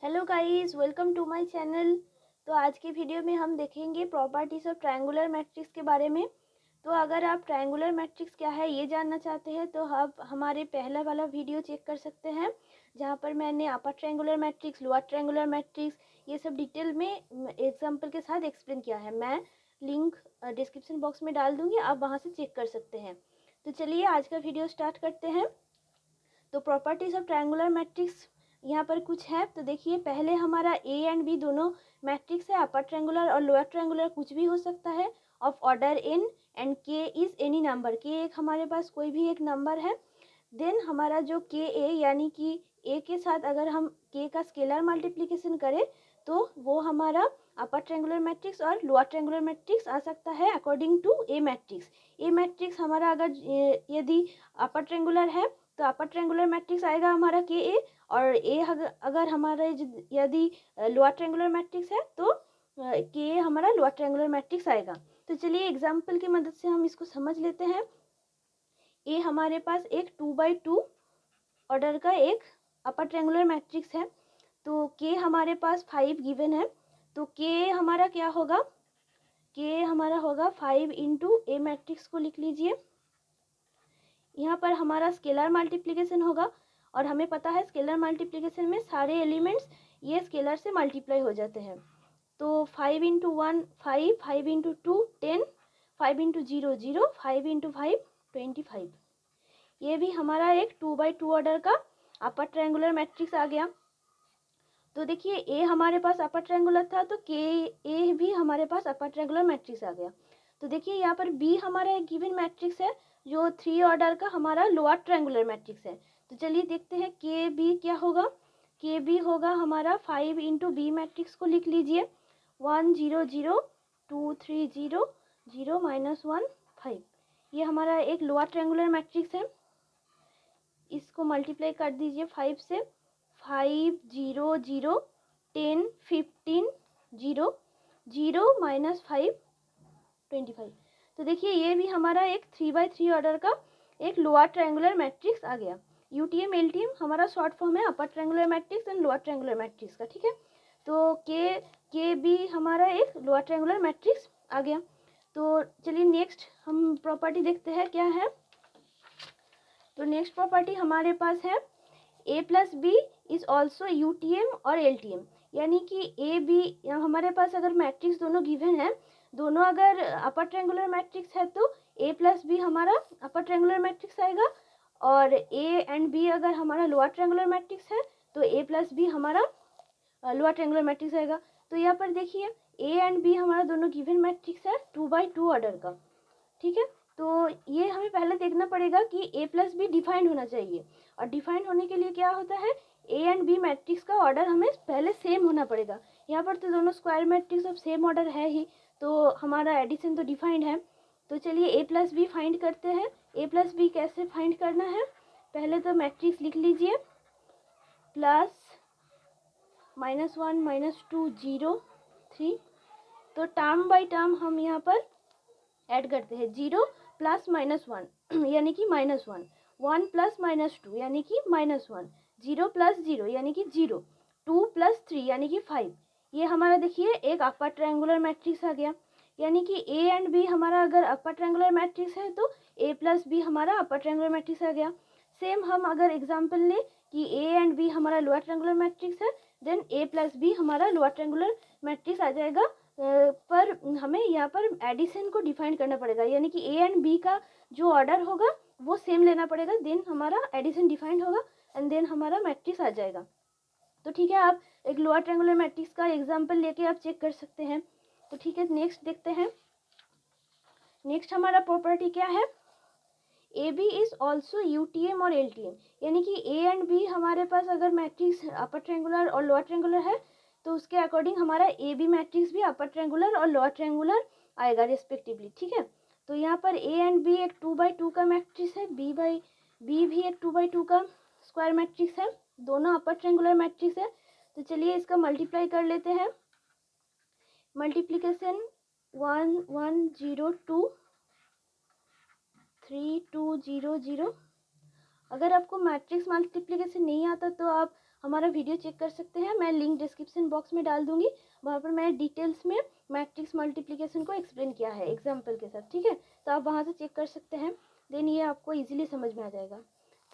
Hello guys, welcome to my channel. तो आज की वीडियो में हम देखेंगे प्रॉपर्टीज ऑफ ट्रायंगुलर मैट्रिक्स के बारे में। तो अगर आप ट्रायंगुलर मैट्रिक्स क्या है ये जानना चाहते हैं तो आप हमारे पहला वाला वीडियो चेक कर सकते हैं, जहां पर मैंने अपर triangular matrix, lower triangular matrix ये सब डिटेल में एग्जाम्पल के साथ एक्सप्लेन किया है। मैं लिंक डिस्क्रिप्शन बॉक्स में डाल दूँगी, आप वहाँ से चेक कर सकते हैं। तो चलिए आज का वीडियो स्टार्ट करते हैं। तो प्रॉपर्टीज ऑफ ट्रायंगुलर मैट्रिक्स यहाँ पर कुछ है। तो देखिए, पहले हमारा ए एंड बी दोनों मैट्रिक्स है, अपर ट्रायंगुलर और लोअर ट्रायंगुलर कुछ भी हो सकता है, ऑफ ऑर्डर एन एंड के इज एनी नंबर। के एक हमारे पास कोई भी एक नंबर है। देन हमारा जो के ए यानी कि ए के साथ अगर हम के का स्केलर मल्टीप्लिकेशन करें तो वो हमारा अपर ट्रायंगुलर मैट्रिक्स और लोअर ट्रायंगुलर मैट्रिक्स आ सकता है according to A matrix. A matrix हमारा अगर यदि अपर ट्रायंगुलर है तो अपर ट्रायंगुलर मैट्रिक्स आएगा हमारा के ए, और ए अगर हमारा यदि लोअर ट्रायंगुलर मैट्रिक्स है तो के ए हमारा लोअर ट्रायंगुलर मैट्रिक्स आएगा। तो चलिए एग्जाम्पल की मदद से हम इसको समझ लेते हैं। ए हमारे पास एक 2x2 ऑर्डर का एक अपर ट्रायंगुलर मैट्रिक्स है। तो के हमारे पास 5 गिवन है। तो के हमारा क्या होगा, के हमारा होगा 5 इंटू ए मैट्रिक्स को लिख लीजिए। यहाँ पर हमारा स्केलर मल्टीप्लिकेशन होगा, और हमें पता है स्केलर मल्टीप्लिकेशन में सारे एलिमेंट्स ये स्केलर से मल्टीप्लाई हो जाते हैं। तो 5 इंटू 1 5, 5 इंटू 2 10, 5 इंटू 0 0, 5 इंटू 5 25। ये भी हमारा एक 2x2 ऑर्डर का अपर ट्रायंगुलर मैट्रिक्स आ गया। तो देखिए, ए हमारे पास अपर ट्रायंगुलर था तो के ए भी हमारे पास अपर ट्रायंगुलर मैट्रिक्स आ गया। तो देखिए यहाँ पर बी हमारा एक गिवन मैट्रिक्स है जो 3 ऑर्डर का हमारा लोअर ट्रायंगुलर मैट्रिक्स है। तो चलिए देखते हैं के बी क्या होगा। के बी होगा हमारा 5 इंटू बी मैट्रिक्स को लिख लीजिए, 1 0 0 2 3 0 0 -1 5। ये हमारा एक लोअर ट्रायंगुलर मैट्रिक्स है। इसको मल्टीप्लाई कर दीजिए 5 से, 5 0 0 10 15 0 0 -5 25। तो देखिए ये भी हमारा एक 3x3 ऑर्डर का एक लोअर ट्रायंगुलर मैट्रिक्स आ गया। यूटीएम एलटीएम हमारा शॉर्ट फॉर्म है अपर triangular matrix and lower triangular matrix का, ठीक है। तो के बी हमारा एक लोअर ट्रायंगुलर मैट्रिक्स आ गया। तो चलिए नेक्स्ट हम प्रॉपर्टी देखते हैं क्या है। तो नेक्स्ट प्रॉपर्टी हमारे पास है A plus B is also UTM और एलटीएम। यानी कि ए बी हमारे पास अगर मैट्रिक्स दोनों गिवन है, दोनों अगर अपर ट्रायंगुलर मैट्रिक्स है तो ए प्लस बी हमारा अपर ट्रायंगुलर मैट्रिक्स आएगा, और ए एंड बी अगर हमारा लोअर ट्रायंगुलर मैट्रिक्स है तो ए प्लस बी हमारा लोअर ट्रायंगुलर मैट्रिक्स आएगा। तो यहाँ पर देखिए ए एंड बी हमारा दोनों गिवन मैट्रिक्स है 2x2 ऑर्डर का, ठीक है। तो ये हमें पहले देखना पड़ेगा कि ए प्लस बी डिफाइंड होना चाहिए, और डिफाइंड होने के लिए क्या होता है, ए एंड बी मैट्रिक्स का ऑर्डर हमें पहले सेम होना पड़ेगा। यहाँ पर तो दोनों square matrix of same order है ही, तो हमारा एडिशन तो डिफाइंड है। तो चलिए ए प्लस बी फाइंड करते हैं। ए प्लस बी कैसे फाइंड करना है, पहले तो मैट्रिक्स लिख लीजिए, प्लस -1 -2 0 3। तो टर्म बाई टर्म हम यहाँ पर ऐड करते हैं, 0 प्लस -1 यानी कि -1, 1 प्लस -2 यानी कि -1, 0 प्लस 0 यानी कि 0, 2 प्लस 3 यानी कि 5। ये हमारा देखिए एक अपर ट्रायंगुलर मैट्रिक्स आ गया। यानी कि ए एंड बी हमारा अगर अपर ट्रायंगुलर मैट्रिक्स है तो ए प्लस बी हमारा अपर ट्रायंगुलर मैट्रिक्स आ गया। सेम हम अगर एग्जाम्पल लें कि ए एंड बी हमारा लोअर ट्रायंगुलर मैट्रिक्स है, देन ए प्लस बी हमारा लोअर ट्रायंगुलर मैट्रिक्स आ जाएगा। पर हमें यहाँ पर एडिशन को डिफाइन करना पड़ेगा, यानी कि ए एंड बी का जो ऑर्डर होगा वो सेम लेना पड़ेगा, देन हमारा एडिशन डिफाइंड होगा एंड देन हमारा मैट्रिक्स आ जाएगा। तो ठीक है, आप एक लोअर ट्रायंगुलर मैट्रिक्स का एग्जांपल लेके आप चेक कर सकते हैं। तो ठीक है, नेक्स्ट देखते हैं। नेक्स्ट हमारा प्रॉपर्टी क्या है, A B is also UTM और एलटीएम। यानी कि ए एंड बी हमारे पास अगर मैट्रिक्स अपर ट्रायंगुलर और लोअर ट्रायंगुलर है तो उसके अकॉर्डिंग हमारा ए बी मैट्रिक्स भी अपर ट्रायंगुलर और लोअर ट्रायंगुलर आएगा रिस्पेक्टिवली, ठीक है। तो यहाँ पर ए एंड बी एक 2x2 का मैट्रिक्स है, बी भी एक 2x2 का स्क्वायर मैट्रिक्स है, दोनों अपर ट्रायंगुलर मैट्रिक्स है। तो चलिए इसका मल्टीप्लाई कर लेते हैं। मल्टीप्लीकेशन 1 1 0 2 3 2 0 0। अगर आपको मैट्रिक्स मल्टीप्लिकेशन नहीं आता तो आप हमारा वीडियो चेक कर सकते हैं। मैं लिंक डिस्क्रिप्शन बॉक्स में डाल दूँगी, वहाँ पर मैं डिटेल्स में मैट्रिक्स मल्टीप्लिकेशन को एक्सप्लेन किया है एग्जाम्पल के साथ, ठीक है। तो आप वहाँ से चेक कर सकते हैं, देन ये आपको ईजिली समझ में आ जाएगा।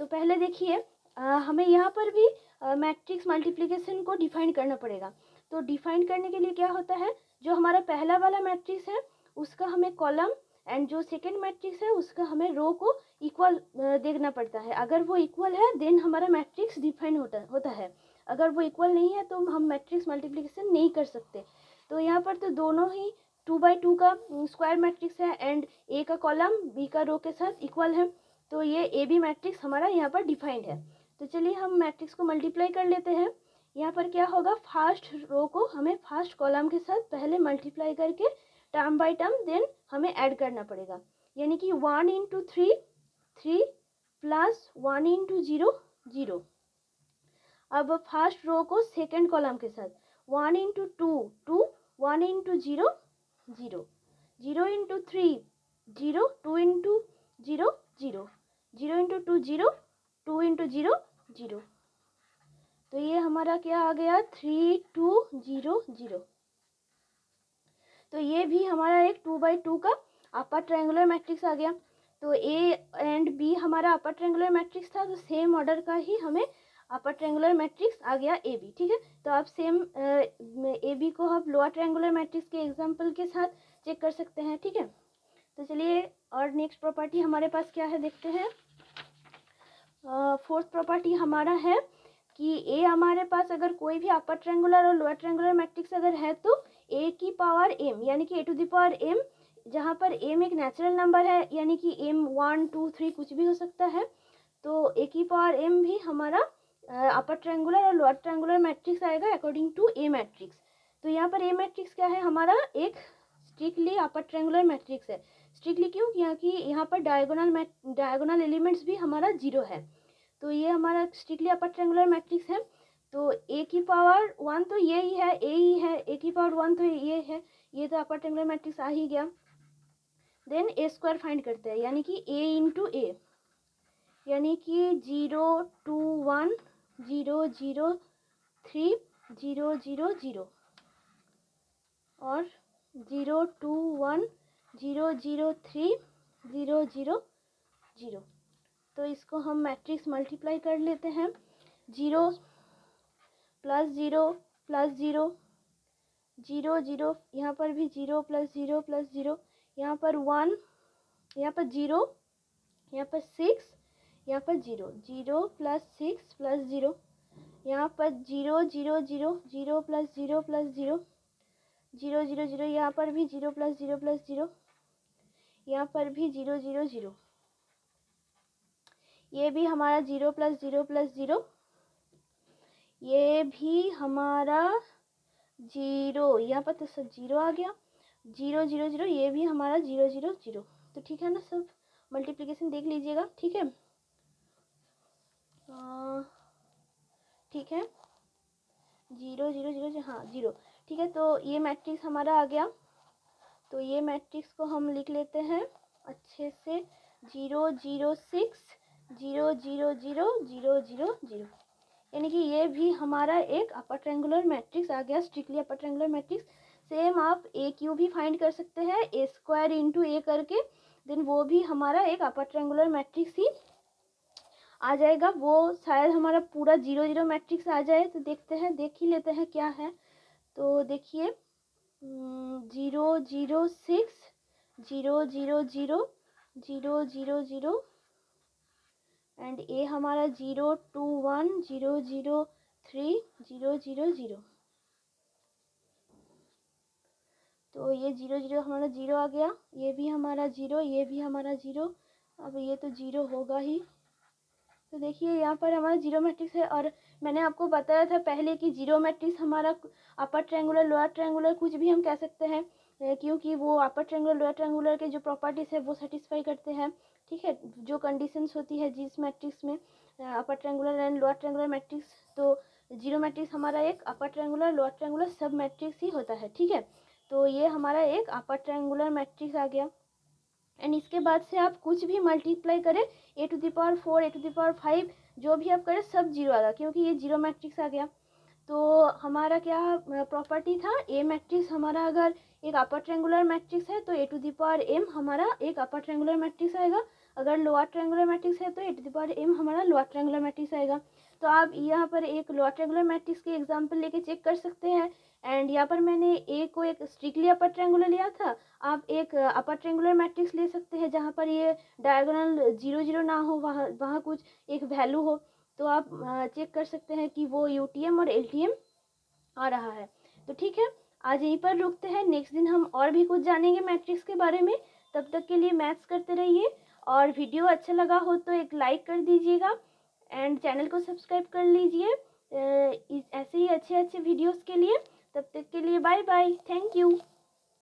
तो पहले देखिए हमें यहाँ पर भी मैट्रिक्स मल्टीप्लिकेशन को डिफाइन करना पड़ेगा। तो डिफाइन करने के लिए क्या होता है, जो हमारा पहला वाला मैट्रिक्स है उसका हमें कॉलम एंड जो सेकेंड मैट्रिक्स है उसका हमें रो को इक्वल देखना पड़ता है। अगर वो इक्वल है देन हमारा मैट्रिक्स डिफाइन होता है। अगर वो इक्वल नहीं है तो हम मैट्रिक्स मल्टीप्लिकेशन नहीं कर सकते। तो यहाँ पर तो दोनों ही 2x2 का स्क्वायर मैट्रिक्स है एंड ए का कॉलम बी का रो के साथ इक्वल है, तो ये ए बी मैट्रिक्स हमारा यहाँ पर डिफाइंड है। तो चलिए हम मैट्रिक्स को मल्टीप्लाई कर लेते हैं। यहाँ पर क्या होगा, फर्स्ट रो को हमें फर्स्ट कॉलम के साथ पहले मल्टीप्लाई करके टर्म बाय टर्म देन हमें ऐड करना पड़ेगा, यानी कि 1 इंटू 3 3 प्लस 1 इंटू 0 0। अब फर्स्ट रो को सेकेंड कॉलम के साथ 1 into 2 2 1 into 0 0 0 into 3 0 2 into 0 0 0 into 2 0 2 into 0 0। तो ये हमारा क्या आ गया 3 2 0 0। तो ये भी हमारा एक 2x2 का अपर ट्रायंगुलर मैट्रिक्स आ गया। तो ए एंड बी हमारा अपर ट्रायंगुलर मैट्रिक्स था, तो सेम ऑर्डर का ही हमें अपर ट्रायंगुलर मैट्रिक्स आ गया ए बी, ठीक है। तो आप सेम ए बी को आप लोअर ट्रायंगुलर मैट्रिक्स के एग्जांपल के साथ चेक कर सकते हैं, ठीक है। तो चलिए और नेक्स्ट प्रॉपर्टी हमारे पास क्या है देखते हैं। फोर्थ प्रॉपर्टी हमारा है कि ए हमारे पास अगर कोई भी अपर ट्रायंगुलर और लोअर ट्रायंगुलर मैट्रिक्स अगर है तो ए की पावर एम यानी कि ए टू द पावर एम, जहाँ पर एम एक नेचुरल नंबर है यानी कि एम 1 2 3 कुछ भी हो सकता है, तो ए की पावर एम भी हमारा अपर ट्रायंगुलर और लोअर ट्रायंगुलर मैट्रिक्स आएगा अकॉर्डिंग टू ए मैट्रिक्स। तो यहाँ पर ए मैट्रिक्स क्या है, हमारा एक स्ट्रिक्टली अपर ट्रायंगुलर मैट्रिक्स है। स्ट्रिक्टली क्यों, क्योंकि यहाँ पर डायगोनल एलिमेंट्स भी हमारा 0 है, तो ये हमारा स्ट्रिक्टली अपर ट्रायंगुलर मैट्रिक्स है। तो ए की पावर 1 तो ये ही है, ए ही है, ए की पावर 1 तो ये है, ये तो अपर ट्रायंगुलर मैट्रिक्स आ ही गया। देन ए स्क्वायर फाइंड करते हैं, यानी कि ए इंटू ए, यानी कि 0 2 1 0 0 3 0 0 0 और 0 2 1 0 0 3 0 0 0। तो इसको हम मैट्रिक्स मल्टीप्लाई कर लेते हैं। 0 प्लस 0 प्लस 0 0 0, यहाँ पर भी 0 प्लस 0 प्लस 0, यहाँ पर 1, यहाँ पर 0, यहाँ पर 6, यहाँ पर 0 0 प्लस 6 प्लस 0, यहाँ पर 0 0 0 0 प्लस 0 प्लस 0 0 0 0, यहाँ पर भी 0 प्लस 0 प्लस 0, यहाँ पर भी 0 0 0, ये भी हमारा 0 प्लस 0 प्लस 0, ये भी हमारा 0, यहाँ पर तो सब 0 आ गया, 0 0 0, ये भी हमारा 0 0 0। तो ठीक है ना, सब मल्टीप्लिकेशन देख लीजिएगा, ठीक है। ठीक है 0 0 0, हाँ 0, ठीक है। तो ये मैट्रिक्स हमारा आ गया। तो ये मैट्रिक्स को हम लिख लेते हैं अच्छे से, 0 0 6 0 0 0 0 0 0, यानी कि ये भी हमारा एक अपर ट्रायंगुलर मैट्रिक्स आ गया, स्ट्रिक्टली अपर ट्रायंगुलर मैट्रिक्स। सेम आप ए क्यू भी फाइंड कर सकते हैं, ए स्क्वायर इंटू ए करके, देन वो भी हमारा एक अपर ट्रायंगुलर मैट्रिक्स ही आ जाएगा। वो शायद हमारा पूरा 0 0 मैट्रिक्स आ जाए, तो देखते हैं, देख ही लेते हैं क्या है। तो देखिए 0 0 6 0 0 0 0 0 0 एंड ए हमारा 0 2 1 0 0 3 0 0 0। तो ये 0 0 हमारा 0 आ गया, ये भी हमारा 0, ये भी हमारा 0, अब ये तो 0 होगा ही। तो देखिए यहाँ पर हमारा 0 मैट्रिक्स है, और मैंने आपको बताया था पहले कि 0 मैट्रिक्स हमारा अपर ट्रायंगुलर लोअर ट्रायंगुलर कुछ भी हम कह सकते हैं, क्योंकि वो अपर ट्रायंगुलर लोअर ट्रायंगुलर के जो प्रॉपर्टीज़ है वो सेटिस्फाई करते हैं, ठीक है। जो कंडीशंस होती है जिस मैट्रिक्स में upper triangular and lower triangular matrix, तो 0 मैट्रिक्स हमारा एक अपर ट्रायंगुलर लोअर ट्रायंगुलर सब मैट्रिक्स ही होता है, ठीक है। तो ये हमारा एक अपर ट्रायंगुलर मैट्रिक्स आ गया। एंड इसके बाद से आप कुछ भी मल्टीप्लाई करें, A to the power 4 A to the power 5 जो भी आप करें सब जीरो आएगा, क्योंकि ये जीरो मैट्रिक्स आ गया। तो हमारा क्या प्रॉपर्टी था, ए मैट्रिक्स हमारा अगर एक अपर ट्रायंगुलर मैट्रिक्स है तो ए टू द पावर एम हमारा एक अपर ट्रायंगुलर मैट्रिक्स आएगा। अगर लोअर ट्रायंगुलर मैट्रिक्स है तो ए टू द पावर एम हमारा लोअर ट्रायंगुलर मैट्रिक्स आएगा। तो आप यहाँ पर एक लोअर ट्रायंगुलर मैट्रिक्स के एग्जांपल लेके चेक कर सकते हैं। एंड यहाँ पर मैंने ए को एक स्ट्रिक्टली अपर ट्रायंगुलर लिया था, आप एक अपर ट्रायंगुलर मैट्रिक्स ले सकते हैं जहाँ पर ये डायगोनल जीरो जीरो ना हो, वहाँ वहाँ कुछ एक वैल्यू हो। तो आप चेक कर सकते हैं कि वो यूटीएम और एलटीएम आ रहा है। तो ठीक है, आज यहीं पर रुकते हैं, नेक्स्ट दिन हम और भी कुछ जानेंगे मैट्रिक्स के बारे में। तब तक के लिए मैथ्स करते रहिए, और वीडियो अच्छा लगा हो तो एक लाइक कर दीजिएगा एंड चैनल को सब्सक्राइब कर लीजिए ऐसे ही अच्छे अच्छे वीडियोस के लिए। तब तक के लिए बाय बाय, थैंक यू।